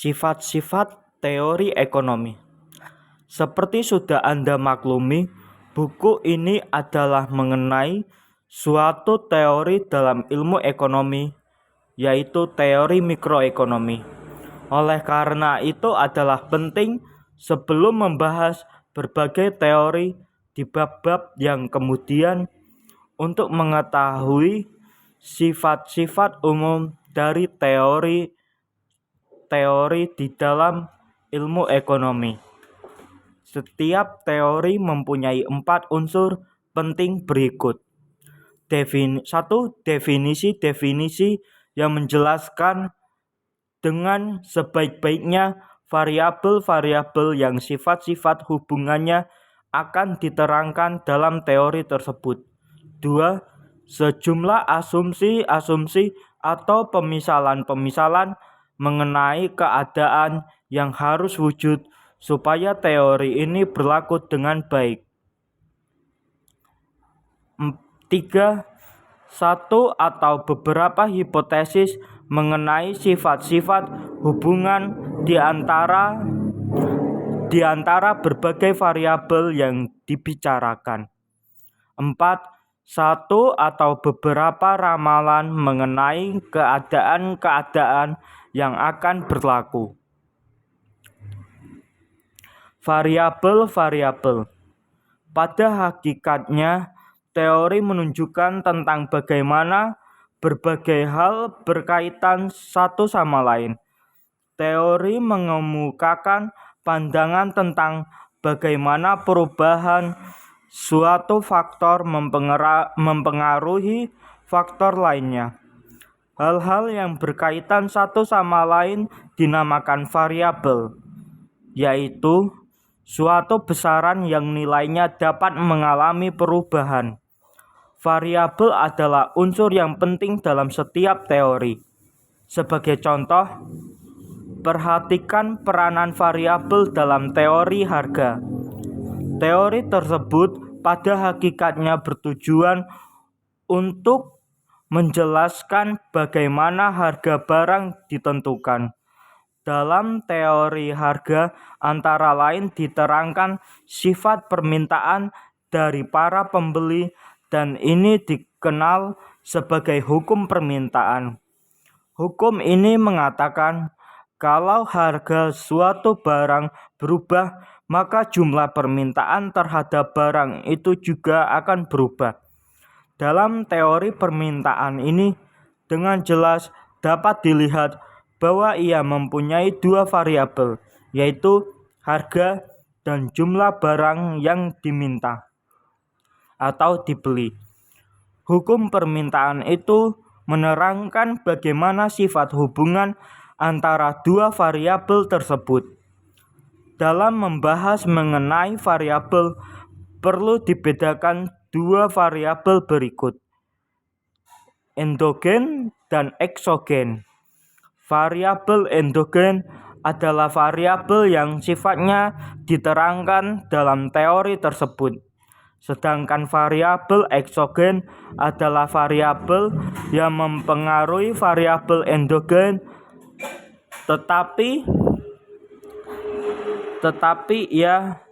Sifat-sifat teori ekonomi. Seperti sudah Anda maklumi, buku ini adalah mengenai suatu teori dalam ilmu ekonomi, yaitu teori mikroekonomi. Oleh karena itu adalah penting sebelum membahas berbagai teori di bab-bab yang kemudian untuk mengetahui sifat-sifat umum dari teori di dalam ilmu ekonomi. Setiap teori mempunyai 4 unsur penting berikut. 1. Definisi yang menjelaskan dengan sebaik-baiknya variabel-variabel yang sifat-sifat hubungannya akan diterangkan dalam teori tersebut. 2. Sejumlah asumsi-asumsi atau pemisalan-pemisalan mengenai keadaan yang harus wujud supaya teori ini berlaku dengan baik. 3. Satu atau beberapa hipotesis mengenai sifat-sifat hubungan di antara berbagai variabel yang dibicarakan. 4. Satu atau beberapa ramalan mengenai keadaan-keadaan yang akan berlaku. Variabel-variabel. Pada hakikatnya, teori menunjukkan tentang bagaimana berbagai hal berkaitan satu sama lain. Teori mengemukakan pandangan tentang bagaimana perubahan suatu faktor mempengaruhi faktor lainnya. Hal-hal yang berkaitan satu sama lain dinamakan variabel, yaitu suatu besaran yang nilainya dapat mengalami perubahan. Variabel adalah unsur yang penting dalam setiap teori. Sebagai contoh, perhatikan peranan variabel dalam teori harga. Teori tersebut pada hakikatnya bertujuan untuk menjelaskan bagaimana harga barang ditentukan. Dalam teori harga antara lain diterangkan sifat permintaan dari para pembeli dan ini dikenal sebagai hukum permintaan. Hukum ini mengatakan kalau harga suatu barang berubah, maka jumlah permintaan terhadap barang itu juga akan berubah. Dalam teori permintaan ini dengan jelas dapat dilihat bahwa ia mempunyai 2 variabel, yaitu harga dan jumlah barang yang diminta atau dibeli. Hukum permintaan itu menerangkan bagaimana sifat hubungan antara 2 variabel tersebut. Dalam membahas mengenai variabel, perlu dibedakan 2 variabel berikut, endogen dan eksogen. Variabel endogen adalah variabel yang sifatnya diterangkan dalam teori tersebut. Sedangkan variabel eksogen adalah variabel yang mempengaruhi variabel endogen tetapi ia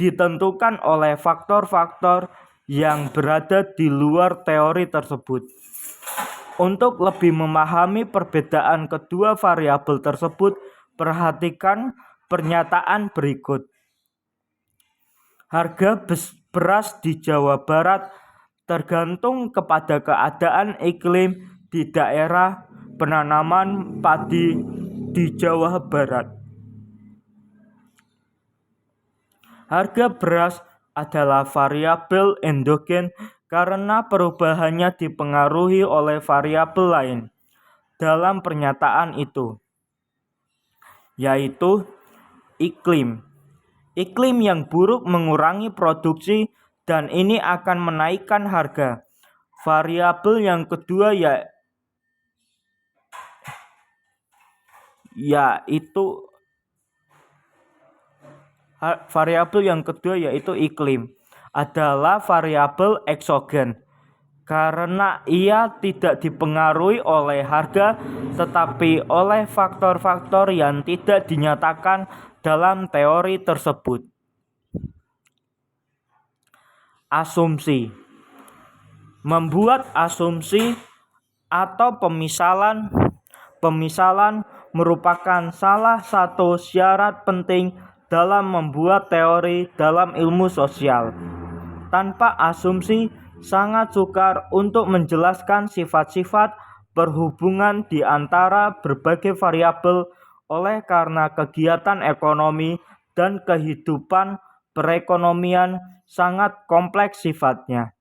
ditentukan oleh faktor-faktor yang berada di luar teori tersebut. Untuk lebih memahami perbedaan kedua variabel tersebut, perhatikan pernyataan berikut. Harga beras di Jawa Barat tergantung kepada keadaan iklim di daerah penanaman padi di Jawa Barat. Harga beras adalah variabel endogen karena perubahannya dipengaruhi oleh variabel lain dalam pernyataan itu, yaitu iklim. Iklim yang buruk mengurangi produksi dan ini akan menaikkan harga. Variabel yang kedua yaitu iklim adalah variabel eksogen karena ia tidak dipengaruhi oleh harga tetapi oleh faktor-faktor yang tidak dinyatakan dalam teori tersebut. Asumsi. Membuat asumsi atau pemisalan merupakan salah satu syarat penting dalam membuat teori dalam ilmu sosial. Tanpa asumsi sangat sukar untuk menjelaskan sifat-sifat perhubungan di antara berbagai variabel oleh karena kegiatan ekonomi dan kehidupan perekonomian sangat kompleks sifatnya.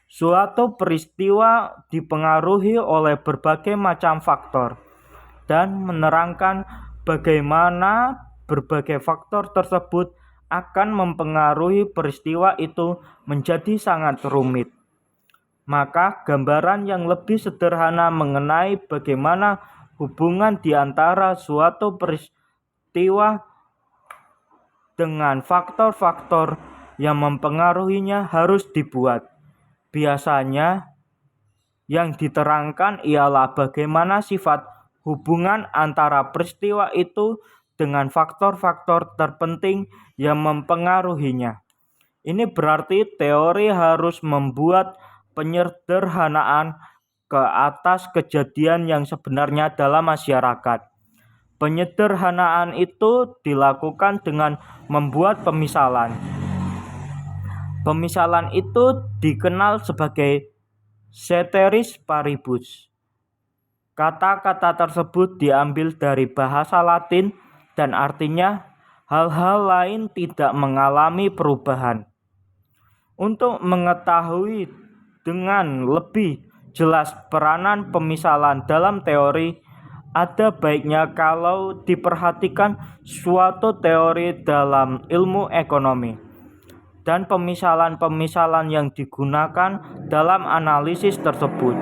Suatu peristiwa dipengaruhi oleh berbagai macam faktor dan menerangkan bagaimana berbagai faktor tersebut akan mempengaruhi peristiwa itu menjadi sangat rumit. Maka gambaran yang lebih sederhana mengenai bagaimana hubungan di antara suatu peristiwa dengan faktor-faktor yang mempengaruhinya harus dibuat. Biasanya yang diterangkan ialah bagaimana sifat hubungan antara peristiwa itu dengan faktor-faktor terpenting yang mempengaruhinya. Ini berarti teori harus membuat penyederhanaan ke atas kejadian yang sebenarnya dalam masyarakat. Penyederhanaan itu dilakukan dengan membuat pemisalan. Pemisalan itu dikenal sebagai ceteris paribus. Kata-kata tersebut diambil dari bahasa Latin dan artinya hal-hal lain tidak mengalami perubahan. Untuk mengetahui dengan lebih jelas peranan pemisalan dalam teori, ada baiknya kalau diperhatikan suatu teori dalam ilmu ekonomi dan pemisalan-pemisalan yang digunakan dalam analisis tersebut.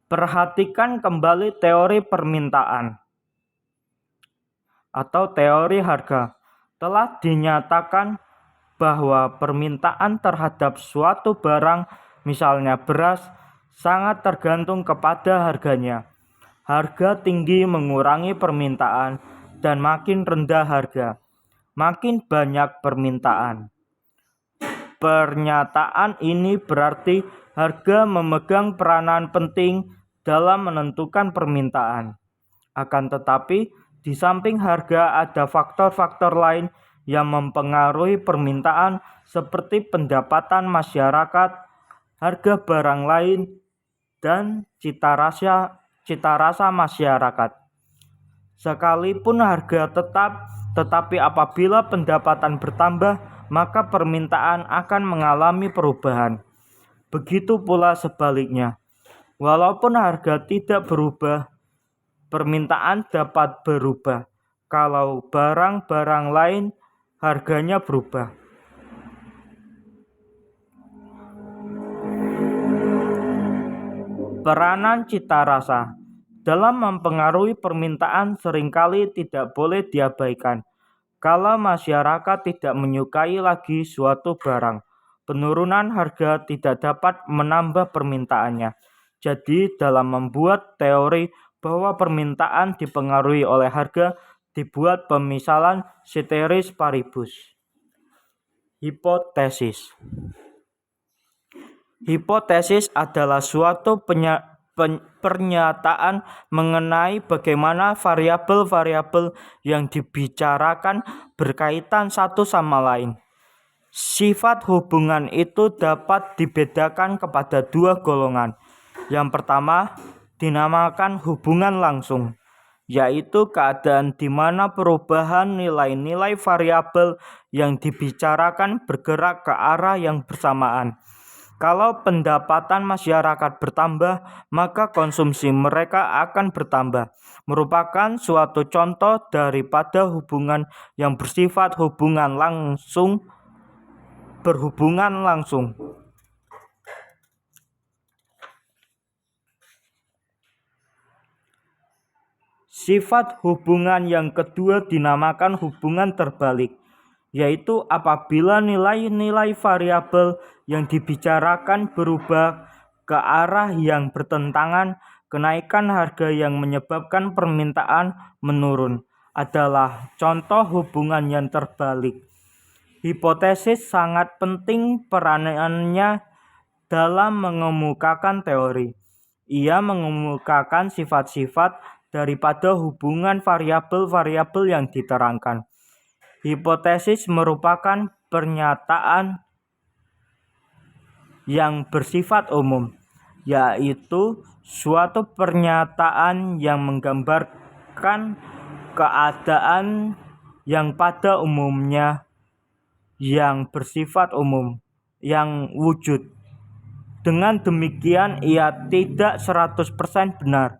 Perhatikan kembali teori permintaan atau teori harga. Telah dinyatakan bahwa permintaan terhadap suatu barang, misalnya beras, sangat tergantung kepada harganya. Harga tinggi mengurangi permintaan dan makin rendah harga, makin banyak permintaan. Pernyataan ini berarti harga memegang peranan penting dalam menentukan permintaan. Akan tetapi, di samping harga ada faktor-faktor lain yang mempengaruhi permintaan seperti pendapatan masyarakat, harga barang lain, dan cita rasa masyarakat. Sekalipun harga tetap, tetapi apabila pendapatan bertambah, maka permintaan akan mengalami perubahan. Begitu pula sebaliknya. Walaupun harga tidak berubah, permintaan dapat berubah kalau barang-barang lain harganya berubah. Peranan cita rasa dalam mempengaruhi permintaan seringkali tidak boleh diabaikan. Kalau masyarakat tidak menyukai lagi suatu barang, penurunan harga tidak dapat menambah permintaannya. Jadi dalam membuat teori bahwa permintaan dipengaruhi oleh harga, dibuat pemisalan ceteris paribus. Hipotesis. Hipotesis adalah suatu pernyataan mengenai bagaimana variabel-variabel yang dibicarakan berkaitan satu sama lain. Sifat hubungan itu dapat dibedakan kepada dua golongan. Yang pertama dinamakan hubungan langsung, yaitu keadaan di mana perubahan nilai-nilai variabel yang dibicarakan bergerak ke arah yang bersamaan. Kalau pendapatan masyarakat bertambah, maka konsumsi mereka akan bertambah. Merupakan suatu contoh daripada hubungan yang bersifat hubungan langsung berhubungan langsung. Sifat hubungan yang kedua dinamakan hubungan terbalik, yaitu apabila nilai-nilai variabel yang dibicarakan berubah ke arah yang bertentangan, kenaikan harga yang menyebabkan permintaan menurun adalah contoh hubungan yang terbalik. Hipotesis sangat penting peranannya dalam mengemukakan teori. Ia mengemukakan sifat-sifat daripada hubungan variabel-variabel yang diterangkan. Hipotesis merupakan pernyataan yang bersifat umum, yaitu suatu pernyataan yang menggambarkan keadaan yang pada umumnya yang bersifat umum, yang wujud. Dengan demikian ia tidak 100% benar.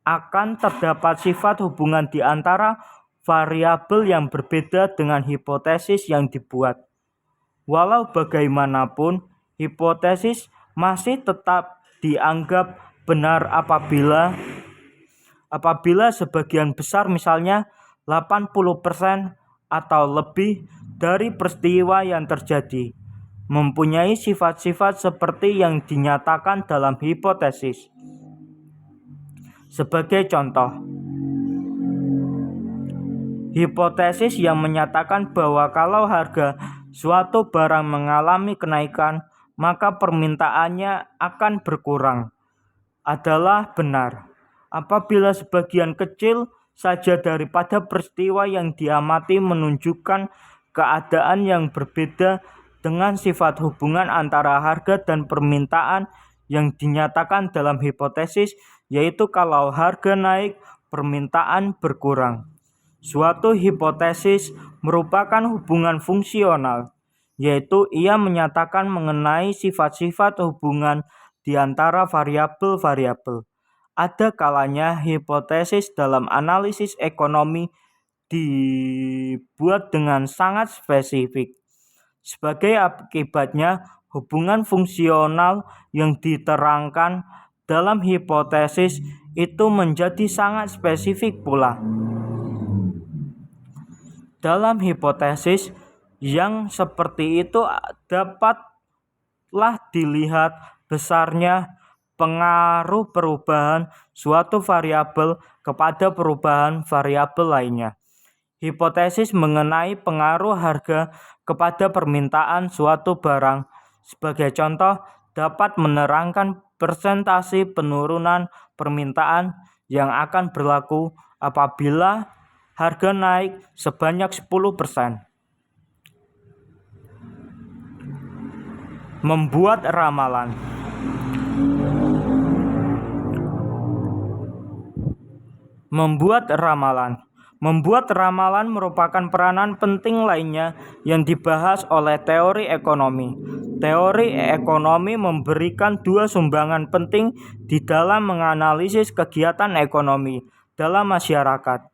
Akan terdapat sifat hubungan di antara variabel yang berbeda dengan hipotesis yang dibuat. Walau bagaimanapun, hipotesis masih tetap dianggap benar apabila sebagian besar, misalnya 80% atau lebih dari peristiwa yang terjadi mempunyai sifat-sifat seperti yang dinyatakan dalam hipotesis. Sebagai contoh, hipotesis yang menyatakan bahwa kalau harga suatu barang mengalami kenaikan, maka permintaannya akan berkurang, adalah benar apabila sebagian kecil saja daripada peristiwa yang diamati menunjukkan keadaan yang berbeda dengan sifat hubungan antara harga dan permintaan yang dinyatakan dalam hipotesis, yaitu kalau harga naik, permintaan berkurang. Suatu hipotesis merupakan hubungan fungsional, yaitu ia menyatakan mengenai sifat-sifat hubungan di antara variabel-variabel. Ada kalanya hipotesis dalam analisis ekonomi dibuat dengan sangat spesifik. Sebagai akibatnya, hubungan fungsional yang diterangkan dalam hipotesis itu menjadi sangat spesifik pula. Dalam hipotesis yang seperti itu dapatlah dilihat besarnya pengaruh perubahan suatu variabel kepada perubahan variabel lainnya. Hipotesis mengenai pengaruh harga kepada permintaan suatu barang, sebagai contoh, dapat menerangkan persentase penurunan permintaan yang akan berlaku apabila harga naik sebanyak 10%. Membuat ramalan. Membuat ramalan merupakan peranan penting lainnya yang dibahas oleh teori ekonomi. Teori ekonomi memberikan dua sumbangan penting di dalam menganalisis kegiatan ekonomi dalam masyarakat.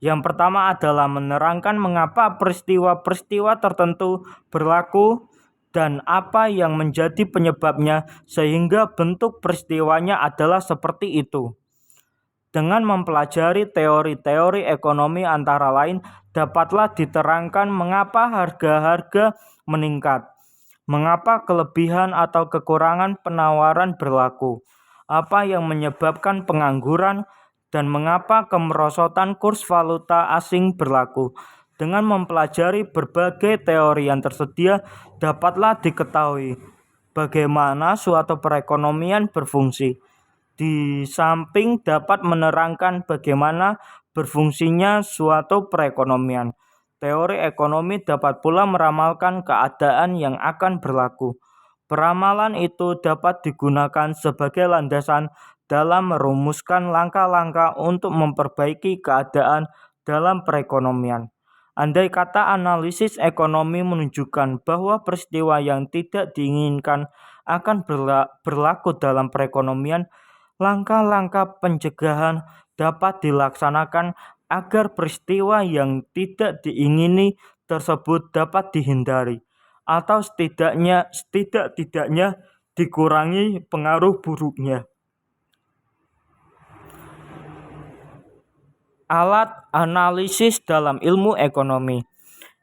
Yang pertama adalah menerangkan mengapa peristiwa-peristiwa tertentu berlaku dan apa yang menjadi penyebabnya sehingga bentuk peristiwanya adalah seperti itu. Dengan mempelajari teori-teori ekonomi antara lain, dapatlah diterangkan mengapa harga-harga meningkat, mengapa kelebihan atau kekurangan penawaran berlaku, apa yang menyebabkan pengangguran, dan mengapa kemerosotan kurs valuta asing berlaku. Dengan mempelajari berbagai teori yang tersedia, dapatlah diketahui bagaimana suatu perekonomian berfungsi. Di samping dapat menerangkan bagaimana berfungsinya suatu perekonomian, teori ekonomi dapat pula meramalkan keadaan yang akan berlaku. Peramalan itu dapat digunakan sebagai landasan dalam merumuskan langkah-langkah untuk memperbaiki keadaan dalam perekonomian. Andai kata analisis ekonomi menunjukkan bahwa peristiwa yang tidak diinginkan akan berlaku dalam perekonomian, langkah-langkah pencegahan dapat dilaksanakan agar peristiwa yang tidak diingini tersebut dapat dihindari. atau setidak-tidaknya dikurangi pengaruh buruknya. Alat analisis dalam ilmu ekonomi.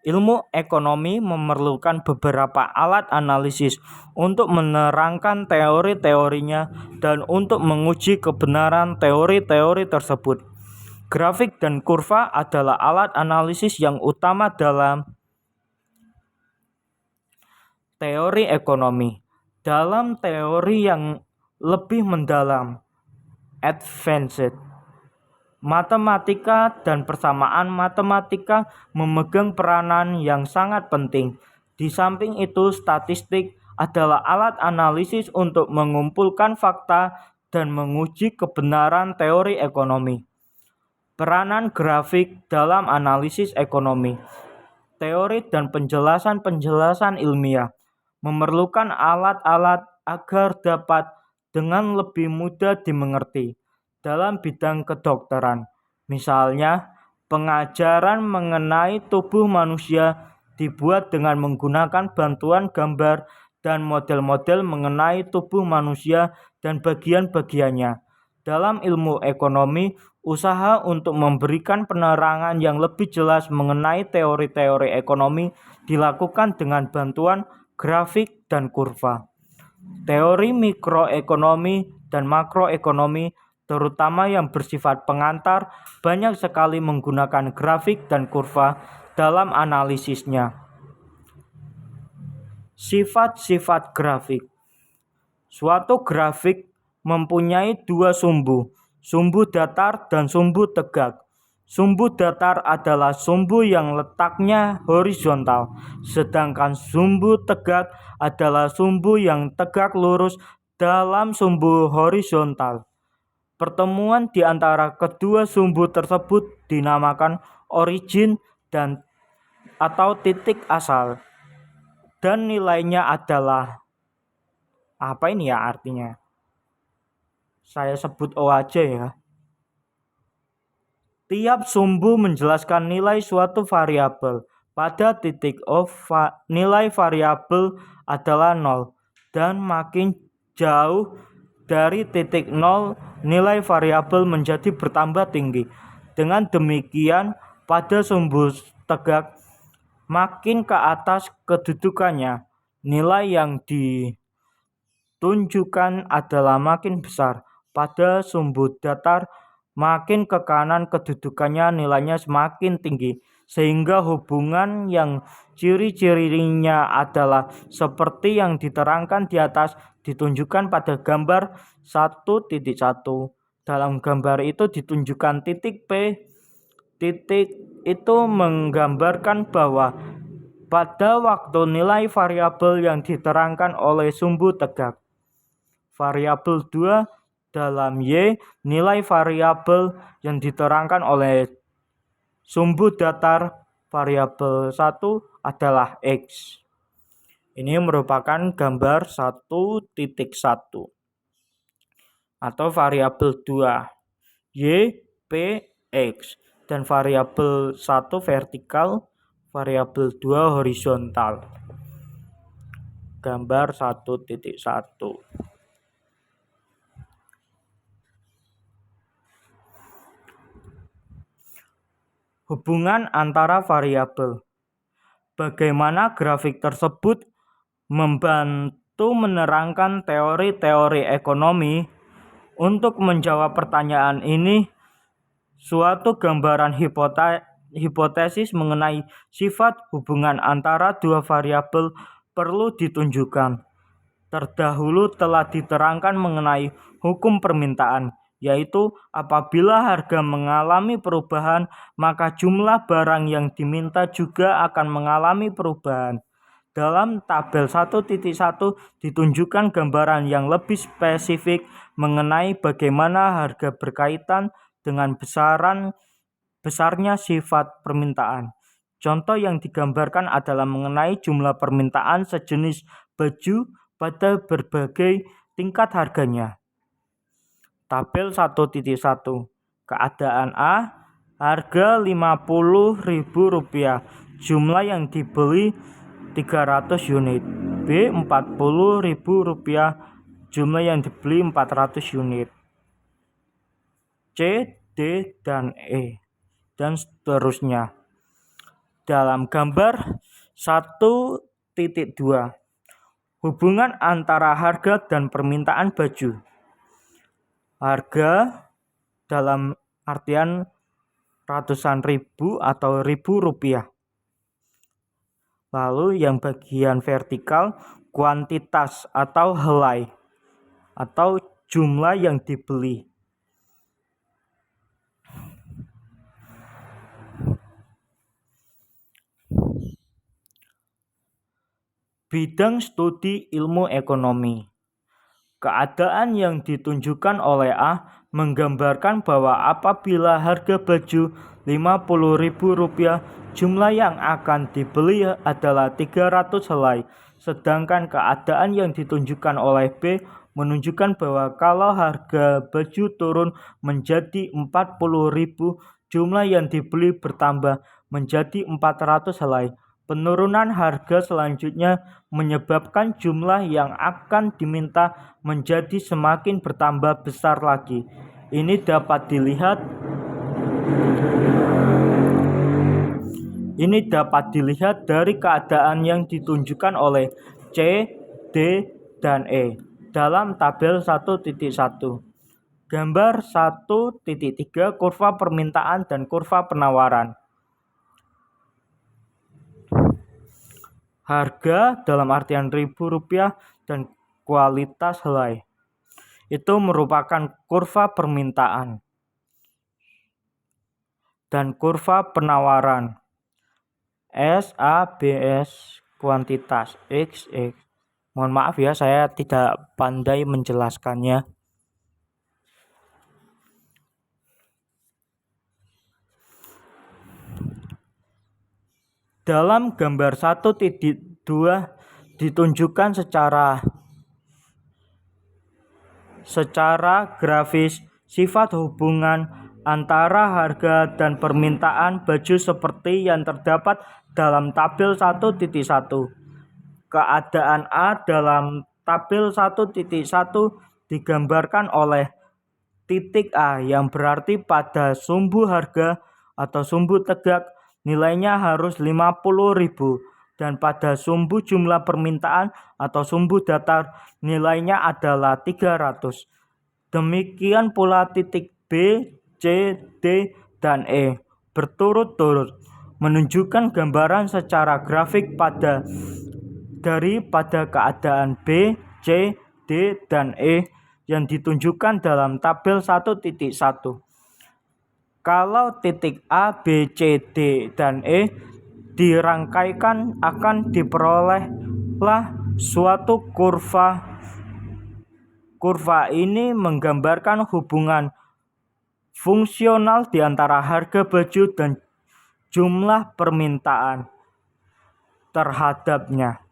Ilmu ekonomi memerlukan beberapa alat analisis untuk menerangkan teori-teorinya dan untuk menguji kebenaran teori-teori tersebut. Grafik dan kurva adalah alat analisis yang utama dalam teori ekonomi. Dalam teori yang lebih mendalam, advanced, matematika dan persamaan matematika memegang peranan yang sangat penting. Di samping itu, statistik adalah alat analisis untuk mengumpulkan fakta dan menguji kebenaran teori ekonomi. Peranan grafik dalam analisis ekonomi. Teori dan penjelasan-penjelasan ilmiah memerlukan alat-alat agar dapat dengan lebih mudah dimengerti dalam bidang kedokteran. Misalnya, pengajaran mengenai tubuh manusia dibuat dengan menggunakan bantuan gambar dan model-model mengenai tubuh manusia dan bagian-bagiannya. Dalam ilmu ekonomi, usaha untuk memberikan penerangan yang lebih jelas mengenai teori-teori ekonomi dilakukan dengan bantuan grafik dan kurva. Teori mikroekonomi dan makroekonomi, terutama yang bersifat pengantar, banyak sekali menggunakan grafik dan kurva dalam analisisnya. Sifat-sifat grafik. Suatu grafik mempunyai dua sumbu datar dan sumbu tegak. Sumbu datar adalah sumbu yang letaknya horizontal, sedangkan sumbu tegak adalah sumbu yang tegak lurus dalam sumbu horizontal. Pertemuan di antara kedua sumbu tersebut dinamakan origin dan atau titik asal, dan nilainya adalah apa ini ya artinya? Saya sebut O aja ya. Tiap sumbu menjelaskan nilai suatu variabel. Pada titik O, nilai variabel adalah 0, dan makin jauh dari titik 0, nilai variabel menjadi bertambah tinggi. Dengan demikian, pada sumbu tegak, makin ke atas kedudukannya, nilai yang ditunjukkan adalah makin besar. Pada sumbu datar, makin ke kanan kedudukannya nilainya semakin tinggi, sehingga hubungan yang ciri-cirinya adalah seperti yang diterangkan di atas ditunjukkan pada gambar 1.1. Dalam gambar itu ditunjukkan titik P. Titik itu menggambarkan bahwa pada waktu nilai variabel yang diterangkan oleh sumbu tegak. Variabel 2 dalam Y, nilai variabel yang diterangkan oleh sumbu datar variabel 1 adalah X. Ini merupakan gambar 1.1 atau variabel 2 Y, P, X, dan variabel 1 vertikal, variabel 2 horizontal. Gambar 1.1. Hubungan antara variabel. Bagaimana grafik tersebut membantu menerangkan teori-teori ekonomi? Untuk menjawab pertanyaan ini, suatu gambaran hipotesis mengenai sifat hubungan antara dua variabel perlu ditunjukkan. Terdahulu telah diterangkan mengenai hukum permintaan, yaitu apabila harga mengalami perubahan, maka jumlah barang yang diminta juga akan mengalami perubahan. Dalam tabel 1.1 ditunjukkan gambaran yang lebih spesifik mengenai bagaimana harga berkaitan dengan besarnya sifat permintaan. Contoh yang digambarkan adalah mengenai jumlah permintaan sejenis baju pada berbagai tingkat harganya. Tabel 1.1. Keadaan A, harga Rp50.000. Jumlah yang dibeli 300 unit. B. Rp40.000, jumlah yang dibeli 400 unit. C, D, dan E, dan seterusnya. Dalam gambar 1.2, hubungan antara harga dan permintaan baju. Harga dalam artian ratusan ribu atau Rp1.000. Lalu yang bagian vertikal kuantitas atau helai atau jumlah yang dibeli. Bidang studi ilmu ekonomi. Keadaan yang ditunjukkan oleh A menggambarkan bahwa apabila harga baju Rp50.000, jumlah yang akan dibeli adalah 300 helai. Sedangkan keadaan yang ditunjukkan oleh B menunjukkan bahwa kalau harga baju turun menjadi 40.000, jumlah yang dibeli bertambah menjadi 400 helai. Penurunan harga selanjutnya menyebabkan jumlah yang akan diminta menjadi semakin bertambah besar lagi. Ini dapat dilihat dari keadaan yang ditunjukkan oleh C, D, dan E dalam tabel 1.1. Gambar 1.3, kurva permintaan dan kurva penawaran. Harga dalam artian Rp1.000 dan kualitas helai. Itu merupakan kurva permintaan. Dan kurva penawaran. S, A, B, S, kuantitas, X, X. Mohon maaf ya, saya tidak pandai menjelaskannya. Dalam gambar 1.2 ditunjukkan secara grafis sifat hubungan antara harga dan permintaan baju seperti yang terdapat dalam tabel 1.1. Keadaan A dalam tabel 1.1 digambarkan oleh titik A yang berarti pada sumbu harga atau sumbu tegak nilainya harus 50.000 dan pada sumbu jumlah permintaan atau sumbu datar nilainya adalah 300. Demikian pula titik B, C, D, dan E berturut-turut menunjukkan gambaran secara grafik pada keadaan B, C, D, dan E yang ditunjukkan dalam tabel 1.1. Kalau titik A, B, C, D, dan E dirangkaikan akan diperolehlah suatu kurva. Kurva ini menggambarkan hubungan fungsional di antara harga baju dan jumlah permintaan terhadapnya.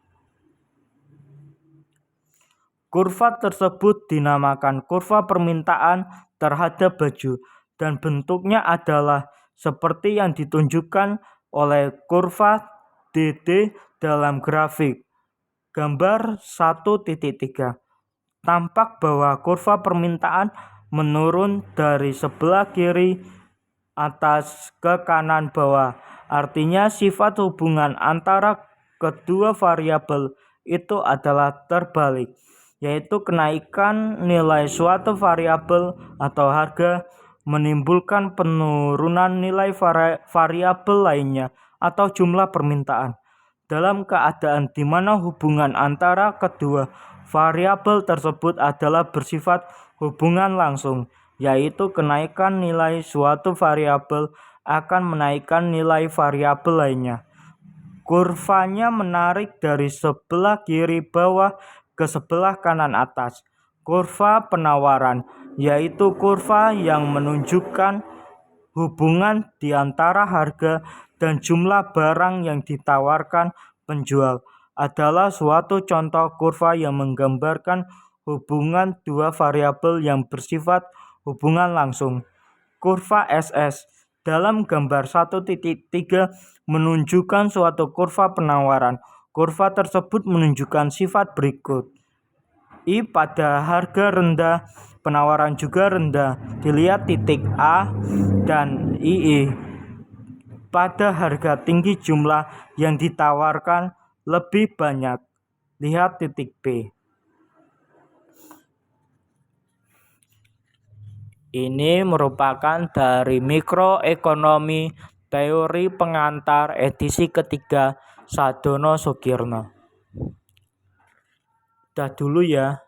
Kurva tersebut dinamakan kurva permintaan terhadap baju dan bentuknya adalah seperti yang ditunjukkan oleh kurva DD dalam grafik gambar 1.3. Tampak bahwa kurva permintaan menurun dari sebelah kiri atas ke kanan bawah. Artinya sifat hubungan antara kedua variabel itu adalah terbalik, yaitu kenaikan nilai suatu variabel atau harga menimbulkan penurunan nilai variabel lainnya atau jumlah permintaan. Dalam keadaan di mana hubungan antara kedua variabel tersebut adalah bersifat hubungan langsung, yaitu kenaikan nilai suatu variabel akan menaikkan nilai variabel lainnya. Kurvanya menarik dari sebelah kiri bawah ke sebelah kanan atas. Kurva penawaran, yaitu kurva yang menunjukkan hubungan di antara harga dan jumlah barang yang ditawarkan penjual, adalah suatu contoh kurva yang menggambarkan hubungan dua variabel yang bersifat hubungan langsung. Kurva SS dalam gambar 1.3 menunjukkan suatu kurva penawaran. Kurva tersebut menunjukkan sifat berikut. I pada harga rendah, penawaran juga rendah. Dilihat titik A dan II. Pada harga tinggi jumlah yang ditawarkan lebih banyak. Lihat titik B. Ini merupakan dari Mikroekonomi Teori Pengantar edisi ketiga Sadono Sugierno. Dah dulu ya.